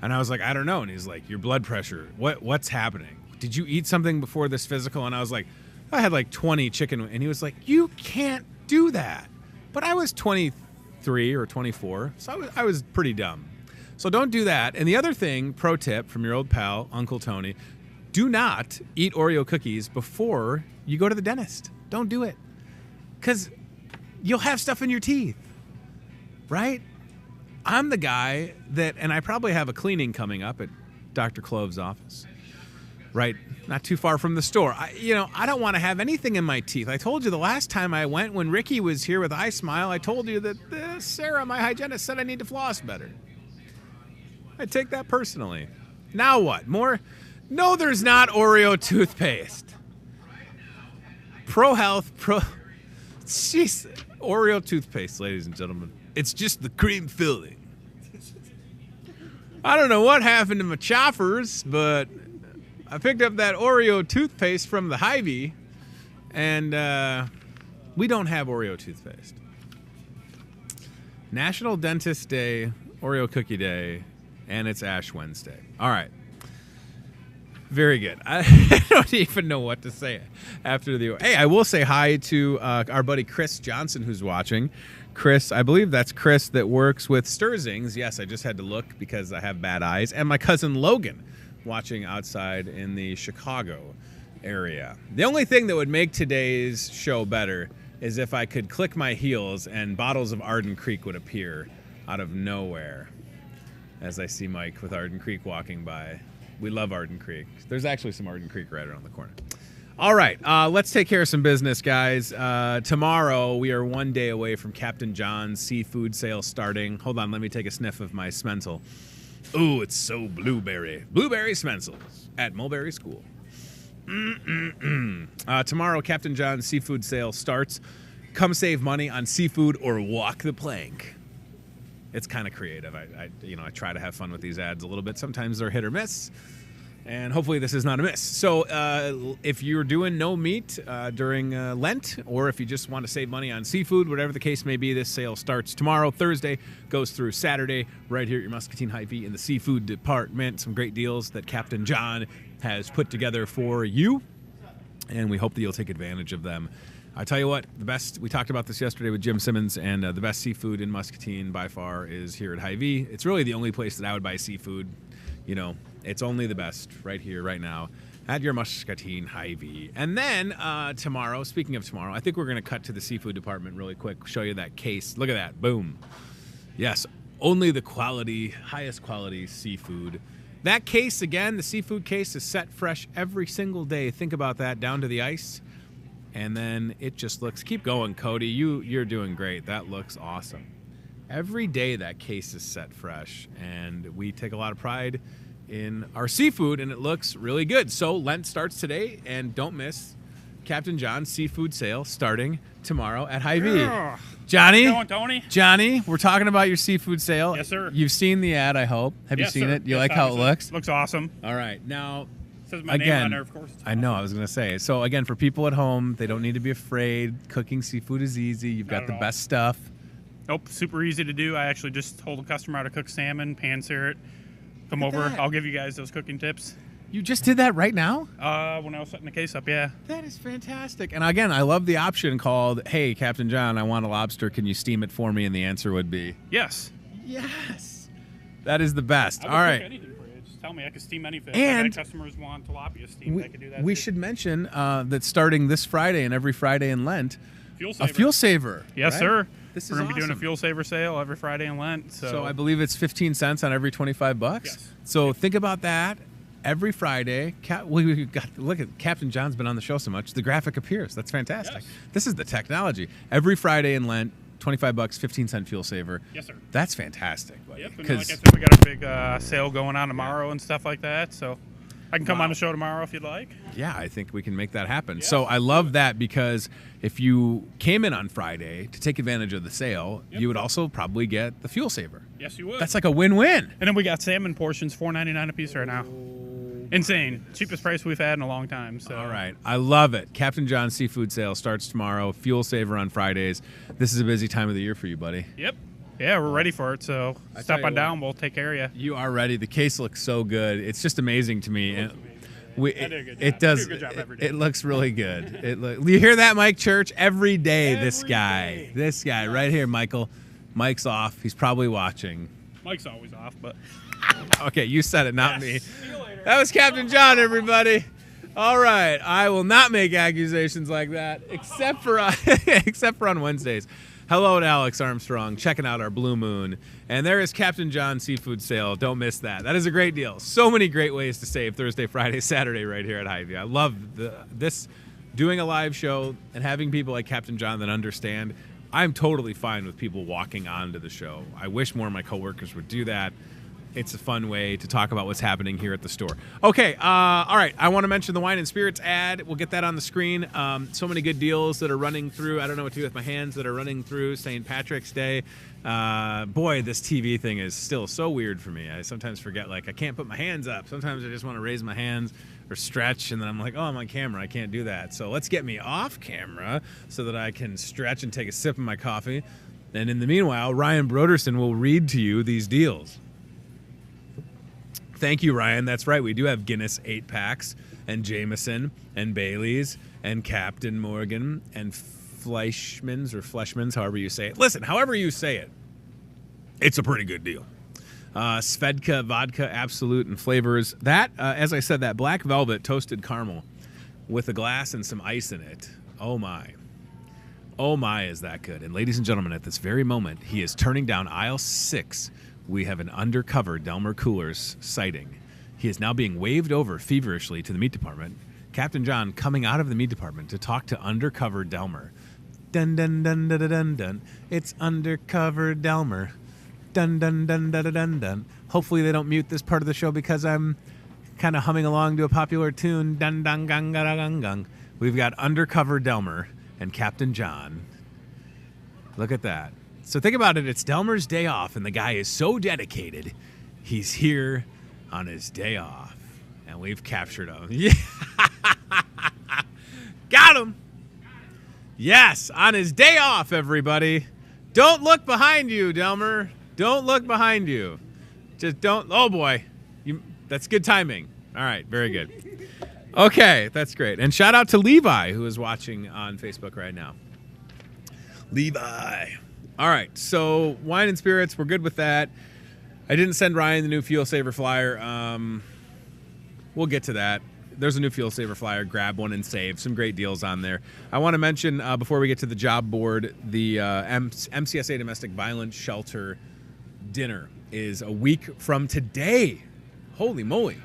And I was like, I don't know. And he's like, your blood pressure. What's happening? Did you eat something before this physical? And I was like, I had like 20 chicken. And he was like, you can't do that. But I was 23 or 24, so I was pretty dumb. So don't do that. And the other thing, pro tip from your old pal, Uncle Tony, do not eat Oreo cookies before you go to the dentist. Don't do it. Because you'll have stuff in your teeth, right? I'm the guy that, and I probably have a cleaning coming up at Dr. Clove's office, right? Not too far from the store. I don't want to have anything in my teeth. I told you the last time I went, when Ricky was here with iSmile, I told you that Sarah, my hygienist, said I need to floss better. I take that personally. Now what? More? No, there's not Oreo toothpaste. Pro Health, Jeez. Oreo toothpaste, ladies and gentlemen. It's just the cream filling. I don't know what happened to my choppers, but I picked up that Oreo toothpaste from the Hy-Vee, and we don't have Oreo toothpaste. National Dentist Day, Oreo Cookie Day, and it's Ash Wednesday. All right. Very good. I don't even know what to say after the... Hey, I will say hi to our buddy Chris Johnson, who's watching. Chris, I believe that's Chris that works with Sturzings. Yes, I just had to look because I have bad eyes. And my cousin Logan, watching outside in the Chicago area. The only thing that would make today's show better is if I could click my heels and bottles of Arden Creek would appear out of nowhere as I see Mike with Arden Creek walking by. We love Arden Creek. There's actually some Arden Creek right around the corner. All right, let's take care of some business, guys. Tomorrow, we are 1 day away from Captain John's seafood sale starting. Hold on, let me take a sniff of my Smenzel. Ooh, it's so blueberry. Blueberry Smenzels at Mulberry School. Tomorrow, Captain John's seafood sale starts. Come save money on seafood or walk the plank. It's kind of creative. I try to have fun with these ads a little bit. Sometimes they're hit or miss, and hopefully this is not a miss. So if you're doing no meat during Lent, or if you just want to save money on seafood, whatever the case may be, this sale starts tomorrow, Thursday, goes through Saturday, right here at your Muscatine Hy-Vee in the seafood department. Some great deals that Captain John has put together for you, and we hope that you'll take advantage of them. I tell you what, the best, we talked about this yesterday with Jim Simmons, and the best seafood in Muscatine by far is here at Hy-Vee. It's really the only place that I would buy seafood. You know, it's only the best right here, right now, at your Muscatine Hy-Vee. And then tomorrow, speaking of tomorrow, I think we're going to cut to the seafood department really quick, show you that case. Look at that, boom. Yes, only the quality, highest quality seafood. That case, again, the seafood case is set fresh every single day. Think about that, down to the ice. And then it just looks, keep going, Cody. You're doing great. That looks awesome. Every day that case is set fresh, and we take a lot of pride in our seafood, and it looks really good. So Lent starts today, and don't miss Captain John's seafood sale starting tomorrow at Hy-Vee. Johnny? How's it going, Tony? Johnny, we're talking about your seafood sale. Yes, sir. You've seen the ad, I hope. Have you seen it? You like how it looks? Looks awesome. All right. Now, says my name on there, of course. I know, I was going to say. So, again, for people at home, they don't need to be afraid. Cooking seafood is easy. You've got the best stuff. Nope, super easy to do. I actually just told a customer how to cook salmon, pan-sear it. Come over. I'll give you guys those cooking tips. You just did that right now? When I was setting the case up, yeah. That is fantastic. And, again, I love the option called, hey, Captain John, I want a lobster. Can you steam it for me? And the answer would be... Yes. Yes. That is the best. I All right. cook anything for you. Just tell me. I can steam anything. And if customers want tilapia steamed, I can do that we too. should mention that starting this Friday and every Friday in Lent, a fuel saver. Yes, right? sir. This We're is going to be doing a awesome. fuel saver sale every Friday in Lent. So I believe it's 15 cents on every 25 bucks. Yes. So think about that. Every Friday, look at Captain John's been on the show so much. The graphic appears. That's fantastic. Yes. This is the technology. Every Friday in Lent, 25 bucks, 15 cent fuel saver. Yes, sir. That's fantastic. Buddy. Yep. And like I said, we got a big sale going on tomorrow and stuff like that. So I can come on the show tomorrow if you'd like. Yeah, I think we can make that happen. Yes. So I love that because if you came in on Friday to take advantage of the sale, you would also probably get the fuel saver. Yes, you would. That's like a win-win. And then we got salmon portions, $4.99 a piece right now. Insane. Cheapest price we've had in a long time. So. All right. I love it. Captain John's seafood sale starts tomorrow. Fuel saver on Fridays. This is a busy time of the year for you, buddy. Yep. Yeah, we're ready for it. So stop on down. We'll take care of you. You are ready. The case looks so good. It's just amazing to me. It does. I do a good job every day. It looks really good. You hear that, Mike Church? Every day, this guy right here, Michael. Mike's off. He's probably watching. Mike's always off, but. Okay, you said it, not me. See you later. That was Captain John, everybody. All right, I will not make accusations like that, except for on Wednesdays. Hello to Alex Armstrong, checking out our Blue Moon. And there is Captain John's seafood sale. Don't miss that. That is a great deal. So many great ways to save Thursday, Friday, Saturday right here at Hy-Vee. I love this, doing a live show and having people like Captain John that understand. I'm totally fine with people walking onto the show. I wish more of my coworkers would do that. it's a fun way to talk about what's happening here at the store. Okay, all right. I want to mention the wine and spirits ad. We'll get that on the screen. So many good deals that are running through. I don't know what to do with my hands that are running through St. Patrick's Day. Boy, this TV thing is still so weird for me. I sometimes forget, like, I can't put my hands up. Sometimes I just want to raise my hands or stretch, and then I'm like, oh, I'm on camera. I can't do that. So let's get me off camera so that I can stretch and take a sip of my coffee. And in the meanwhile, Ryan Broderson will read to you these deals. Thank you, Ryan. That's right. We do have Guinness 8-packs and Jameson and Bailey's and Captain Morgan and Fleischmann's, however you say it. Listen, however you say it, it's a pretty good deal. Svedka, vodka, Absolute, and flavors. That, as I said, that black velvet toasted caramel with a glass and some ice in it. Oh, my. Oh, my, is that good. And ladies and gentlemen, at this very moment, he is turning down aisle 6. We have an undercover Delmer Coolers sighting. He is now being waved over feverishly to the meat department. Captain John coming out of the meat department to talk to undercover Delmer. Dun, dun, dun, dun, dun, dun. It's undercover Delmer. Dun, dun, dun, dun, dun, dun. Hopefully they don't mute this part of the show because I'm kind of humming along to a popular tune. Dun, dun, gung, gung, gung, gung. We've got undercover Delmer and Captain John. Look at that. So think about it. It's Delmer's day off, and the guy is so dedicated. He's here on his day off, and we've captured him. Yeah. Got him. Yes, on his day off, everybody. Don't look behind you, Delmer. Don't look behind you. Just don't. Oh, boy. That's good timing. All right, very good. Okay, that's great. And shout out to Levi, who is watching on Facebook right now. Levi. All right, so wine and spirits, we're good with that. I didn't send Ryan the new Fuel Saver flyer. We'll get to that. There's a new Fuel Saver flyer. Grab one and save. Some great deals on there. I want to mention, before we get to the job board, the MCSA Domestic Violence Shelter dinner is a week from today. Holy moly,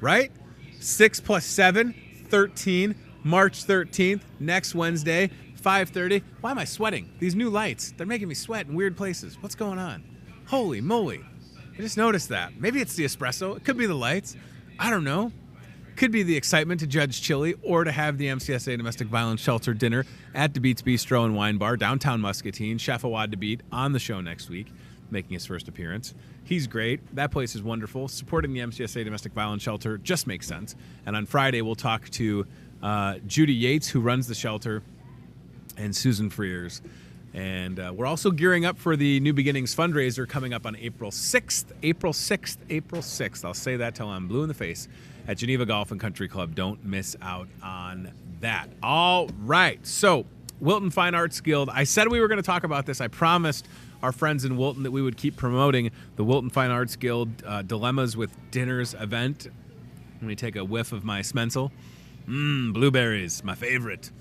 right? 6 plus 7, 13, March 13th, next Wednesday. 5:30. Why am I sweating? These new lights, they're making me sweat in weird places. What's going on? Holy moly. I just noticed that. Maybe it's the espresso. It could be the lights. I don't know. Could be the excitement to judge chili or to have the MCSA Domestic Violence Shelter dinner at DeBeat's Bistro and Wine Bar, downtown Muscatine. Chef Awad DeBeat on the show next week, making his first appearance. He's great. That place is wonderful. Supporting the MCSA Domestic Violence Shelter just makes sense. And on Friday, we'll talk to Judy Yates, who runs the shelter, and Susan Freers. And we're also gearing up for the New Beginnings fundraiser coming up on April 6th. April 6th. I'll say that till I'm blue in the face at Geneva Golf and Country Club. Don't miss out on that. All right. So, Wilton Fine Arts Guild. I said we were going to talk about this. I promised our friends in Wilton that we would keep promoting the Wilton Fine Arts Guild Dilemmas with Dinners event. Let me take a whiff of my Smensel. Blueberries, my favorite.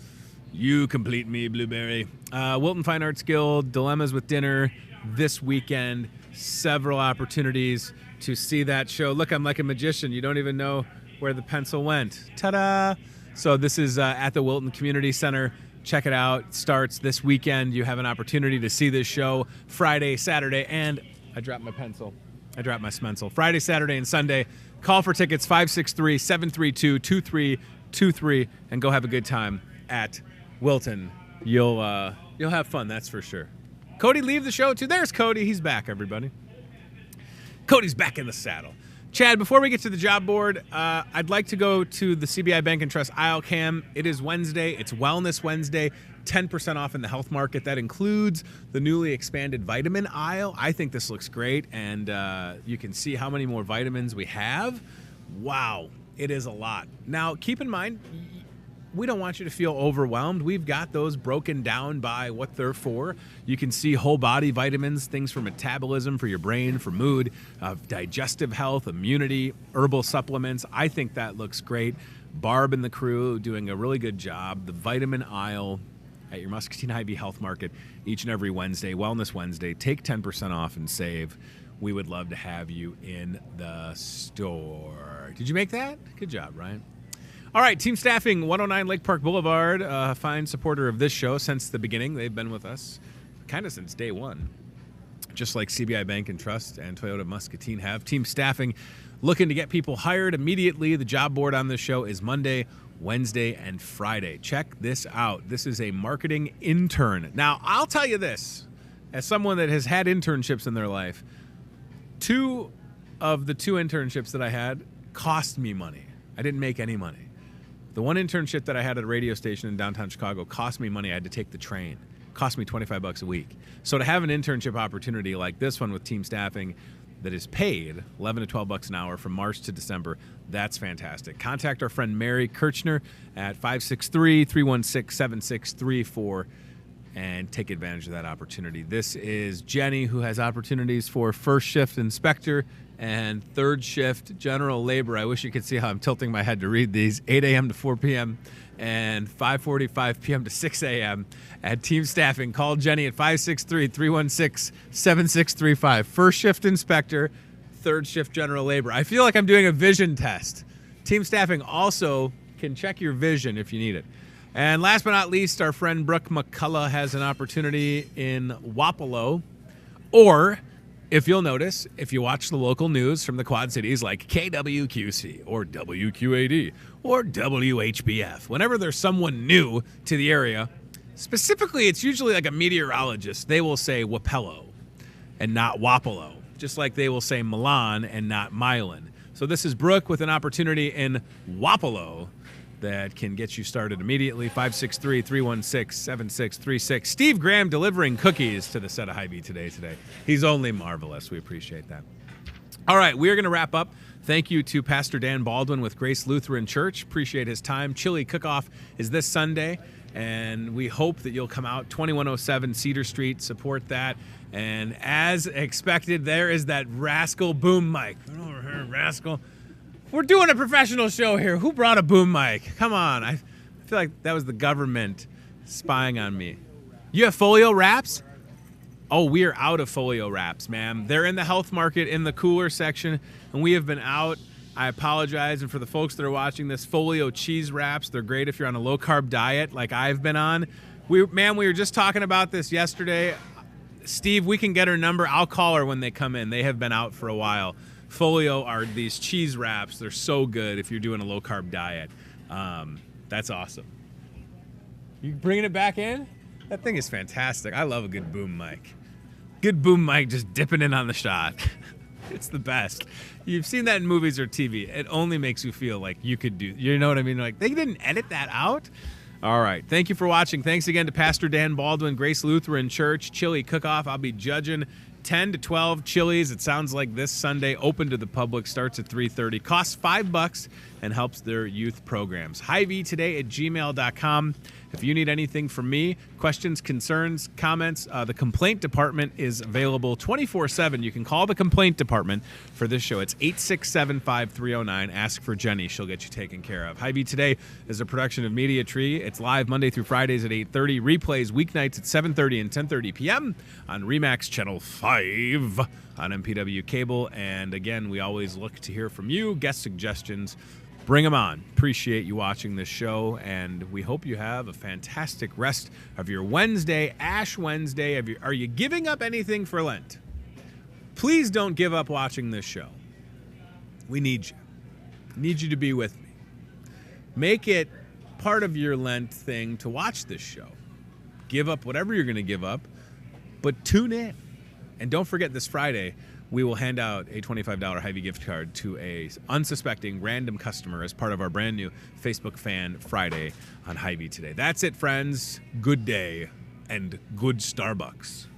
You complete me, Blueberry. Wilton Fine Arts Guild, Dilemmas with Dinner this weekend. Several opportunities to see that show. Look, I'm like a magician. You don't even know where the pencil went. Ta-da! So this is at the Wilton Community Center. Check it out. It starts this weekend. You have an opportunity to see this show Friday, Saturday, and I dropped my pencil. I dropped my Smensel. Friday, Saturday, and Sunday. Call for tickets 563-732-2323 and go have a good time at Wilton. You'll have fun, that's for sure. Cody, leave the show too. There's Cody. He's back, everybody. Cody's back in the saddle. Chad, before we get to the job board, I'd like to go to the CBI Bank and Trust aisle cam. It is Wednesday. It's Wellness Wednesday. 10% off in the health market. That includes the newly expanded vitamin aisle. I think this looks great, and you can see how many more vitamins we have. Wow, it is a lot. Now, keep in mind, we don't want you to feel overwhelmed. We've got those broken down by what they're for. You can see whole body vitamins, things for metabolism, for your brain, for mood, digestive health, immunity, herbal supplements. I think that looks great. Barb and the crew doing a really good job. The vitamin aisle at your Muscatine Hy-Vee Health Market each and every Wednesday, Wellness Wednesday. Take 10% off and save. We would love to have you in the store. Did you make that? Good job, Ryan. All right, Team Staffing, 109 Lake Park Boulevard, a fine supporter of this show since the beginning. They've been with us kind of since day one. just like CBI Bank and Trust and Toyota Muscatine have. Team Staffing looking to get people hired immediately. The job board on this show is Monday, Wednesday, and Friday. Check this out. This is a marketing intern. Now, I'll tell you this, as someone that has had internships in their life, 2 of the 2 internships that I had cost me money. I didn't make any money. The one internship that I had at a radio station in downtown Chicago cost me money. I had to take the train. Cost me $25 a week. So to have an internship opportunity like this one with Team Staffing that is paid $11 to $12 an hour from March to December, that's fantastic. Contact our friend Mary Kirchner at 563-316-7634 and take advantage of that opportunity. This is Jenny, who has opportunities for first shift inspector and third shift general labor. I wish you could see how I'm tilting my head to read these. 8 a.m. to 4 p.m. and 5:45 p.m. to 6 a.m. at Team Staffing. Call Jenny at 563-316-7635. First shift inspector, third shift general labor. I feel like I'm doing a vision test. Team Staffing also can check your vision if you need it. And last but not least, our friend Brooke McCullough has an opportunity in Wapello, or if you'll notice, if you watch the local news from the Quad Cities like KWQC or WQAD or WHBF, whenever there's someone new to the area, specifically it's usually like a meteorologist, they will say Wapello and not Wapello, just like they will say Milan and not Milan. So this is Brooke with an opportunity in Wapello that can get you started immediately. 563-316-7636. Steve Graham delivering cookies to the set of Hy-Vee today. He's only marvelous. We appreciate that. All right, we're going to wrap up. Thank you to Pastor Dan Baldwin with Grace Lutheran Church. Appreciate his time. Chili Cook-Off is this Sunday, and we hope that you'll come out. 2107 Cedar Street, support that. And as expected, there is that rascal boom mic. Come over here, rascal. We're doing a professional show here. Who brought a boom mic? Come on. I feel like that was the government spying on me. You have folio wraps? Oh, we are out of folio wraps, ma'am. They're in the health market in the cooler section, and we have been out. I apologize. And for the folks that are watching this, folio cheese wraps, they're great if you're on a low-carb diet like I've been on. We were just talking about this yesterday. Steve, we can get her number. I'll call her when they come in. They have been out for a while. Folio are these cheese wraps. They're so good if you're doing a low-carb diet. That's awesome. You bringing it back in? That thing is fantastic. I love a good boom mic. Good boom mic just dipping in on the shot. It's the best. You've seen that in movies or TV. It only makes you feel like you could do, you know what I mean? Like, they didn't edit that out? All right. Thank you for watching. Thanks again to Pastor Dan Baldwin, Grace Lutheran Church, Chili Cook-Off. I'll be judging 10 to 12 Chili's. It sounds like this Sunday, open to the public, starts at 3:30, costs $5 and helps their youth programs. Hy-Vee today at gmail.com. If you need anything from me, questions, concerns, comments, the complaint department is available 24/7. You can call the complaint department for this show. It's 867-5309. Ask for Jenny. She'll get you taken care of. Hy-Vee today is a production of Media Tree. It's live Monday through Fridays at 8:30. Replays weeknights at 7:30 and 10:30 p.m. on Remax Channel 5 on MPW Cable. And again, we always look to hear from you. Guest suggestions. Bring them on. Appreciate you watching this show, and we hope you have a fantastic rest of your Wednesday, Ash Wednesday. Are you giving up anything for Lent? Please don't give up watching this show. We need you. Need you to be with me. Make it part of your Lent thing to watch this show. Give up whatever you're going to give up, but tune in. And don't forget, this Friday, we will hand out a $25 Hy-Vee gift card to a unsuspecting random customer as part of our brand new Facebook Fan Friday on Hy-Vee today. That's it, friends. Good day and good Starbucks.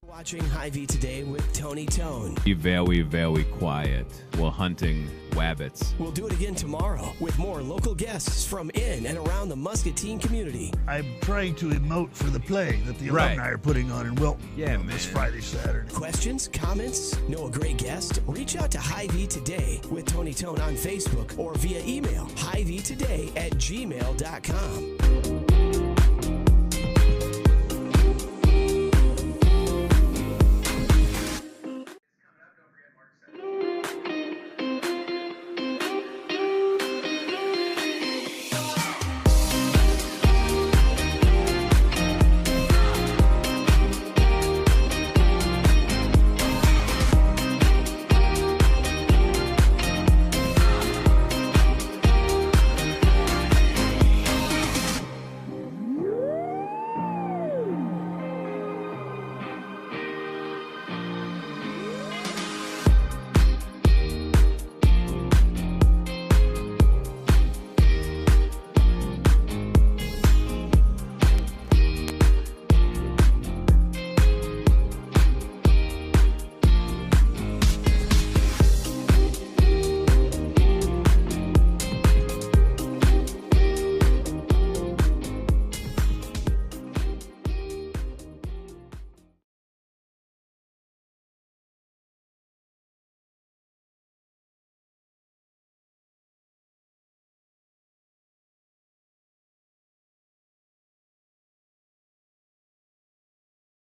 Watching Hy-Vee today with Tony Tone. Be very, very quiet while hunting wabbits. We'll do it again tomorrow with more local guests from in and around the Muscatine community. I'm trying to emote for the play that the alumni are putting on in Wilton this Friday, Saturday. Questions, comments, know a great guest? Reach out to Hy-Vee today with Tony Tone on Facebook or via email, hyveetoday@gmail.com.